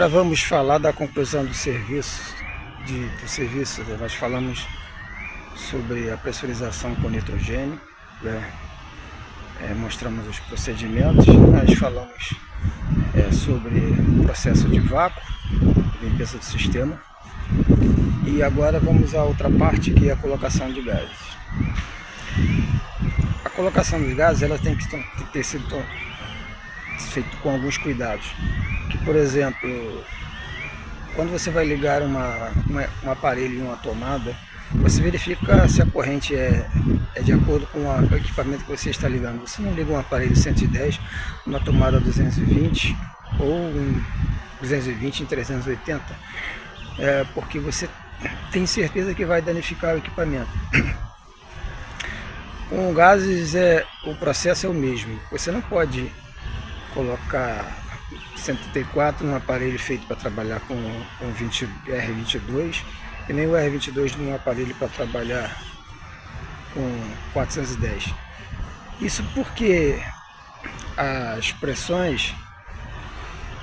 Agora vamos falar da conclusão do serviço. Nós falamos sobre a pressurização com nitrogênio, né? Mostramos os procedimentos, nós falamos sobre o processo de vácuo, limpeza do sistema, e agora vamos à outra parte, que é a colocação de gases. A colocação dos gases ela tem que ter sido feita com alguns cuidados. Que, por exemplo, quando você vai ligar um aparelho em uma tomada, você verifica se a corrente é de acordo com o equipamento que você está ligando. Você não liga um aparelho 110 numa tomada 220 ou um 220 em 380, porque você tem certeza que vai danificar o equipamento. Com gases o processo é o mesmo. Você não pode colocar 134 num aparelho feito para trabalhar com R22 e nem o R22 num aparelho para trabalhar com 410. Isso porque as pressões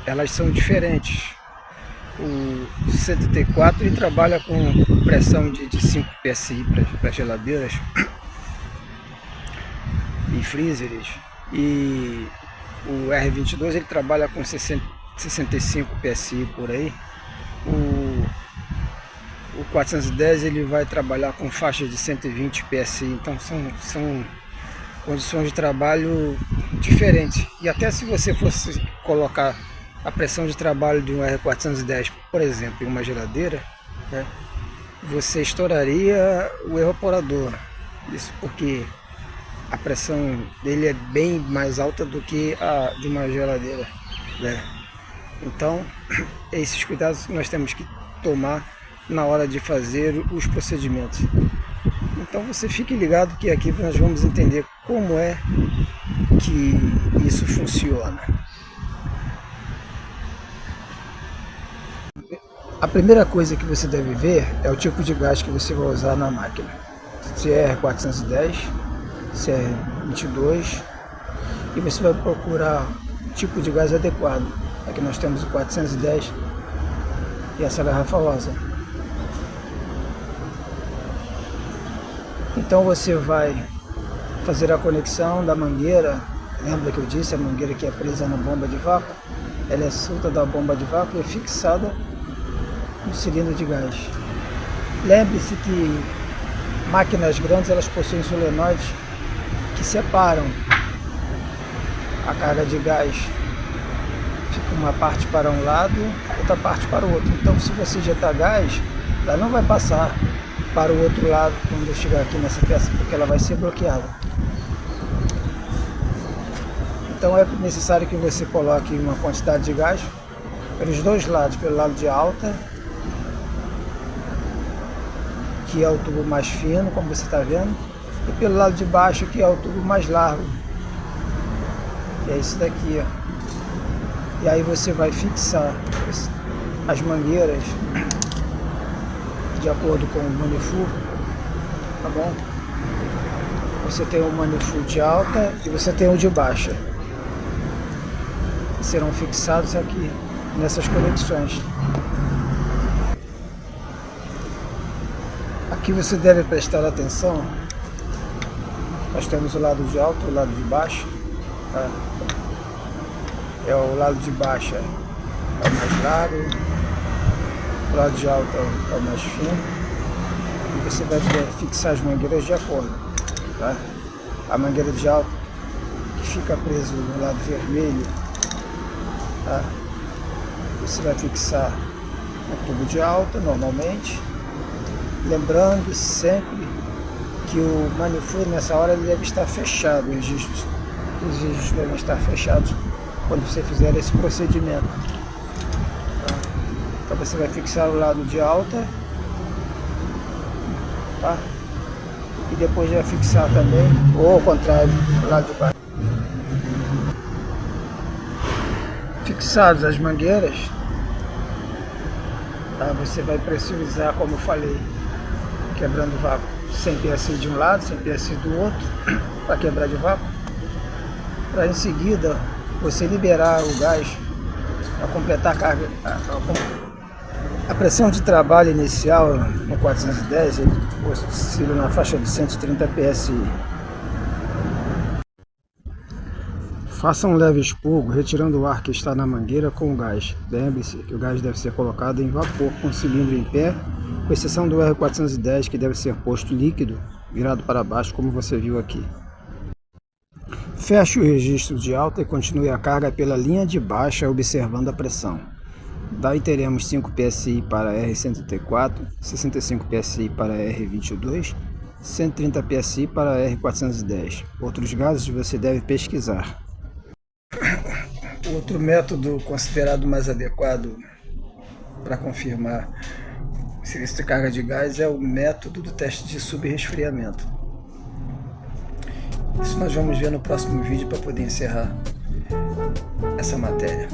elas são diferentes. O 134 ele trabalha com pressão de 5 PSI para geladeiras e freezers, e o R22 ele trabalha com 65 PSI por aí. O 410 ele vai trabalhar com faixa de 120 PSI, então são condições de trabalho diferentes. E até se você fosse colocar a pressão de trabalho de um R410, por exemplo, em uma geladeira, né, você estouraria o evaporador. Isso porque a pressão dele é bem mais alta do que a de uma geladeira, né? Então, esses cuidados que nós temos que tomar na hora de fazer os procedimentos. Então você fique ligado que aqui nós vamos entender como é que isso funciona. A primeira coisa que você deve ver é o tipo de gás que você vai usar na máquina. Se é R410, se é 22, e você vai procurar o tipo de gás adequado. Aqui nós temos o 410 e essa garrafa rosa. Então você vai fazer a conexão da mangueira. Lembra que eu disse, a mangueira que é presa na bomba de vácuo, ela é solta da bomba de vácuo e é fixada no cilindro de gás. Lembre-se que máquinas grandes elas possuem solenoides que separam a carga de gás. Fica uma parte para um lado, outra parte para o outro. Então se você injetar gás, ela não vai passar para o outro lado quando eu chegar aqui nessa peça, porque ela vai ser bloqueada. Então é necessário que você coloque uma quantidade de gás pelos dois lados, pelo lado de alta, que é o tubo mais fino, como você está vendo, e pelo lado de baixo, que é o tubo mais largo, que é esse daqui, ó. E aí você vai fixar as mangueiras de acordo com o manifold, tá bom? Você tem o manifold de alta e você tem o de baixa, que serão fixados aqui nessas conexões. Aqui você deve prestar atenção. Nós temos o lado de alto e o lado de baixo, tá? O lado de baixo é o mais largo, o lado de alto é o mais fino, e você vai fixar as mangueiras de acordo, tá? A mangueira de alto que fica preso no lado vermelho, tá? Você vai fixar no tubo de alta normalmente, lembrando sempre que o manifold nessa hora ele deve estar fechado, os registros devem estar fechados quando você fizer esse procedimento, tá? Então você vai fixar o lado de alta, tá? E depois vai fixar também, ou ao contrário, o lado de baixo. Fixadas as mangueiras, tá? Você vai pressurizar, como eu falei, quebrando vácuo 100 PSI de um lado, 100 PSI do outro, para quebrar de vácuo, para em seguida você liberar o gás Para completar a carga, a pressão de trabalho inicial no 410 ele oscila na faixa de 130 psi. Faça um leve expurgo, retirando o ar que está na mangueira com o gás. Lembre-se que o gás deve ser colocado em vapor com o cilindro em pé, com exceção do R410 que deve ser posto líquido, virado para baixo como você viu aqui. Feche o registro de alta e continue a carga pela linha de baixa observando a pressão. Daí teremos 5 psi para R134, 65 psi para R22, 130 psi para R410. Outros gases você deve pesquisar. Outro método considerado mais adequado para confirmar o serviço de carga de gás é o método do teste de subresfriamento. Isso nós vamos ver no próximo vídeo para poder encerrar essa matéria.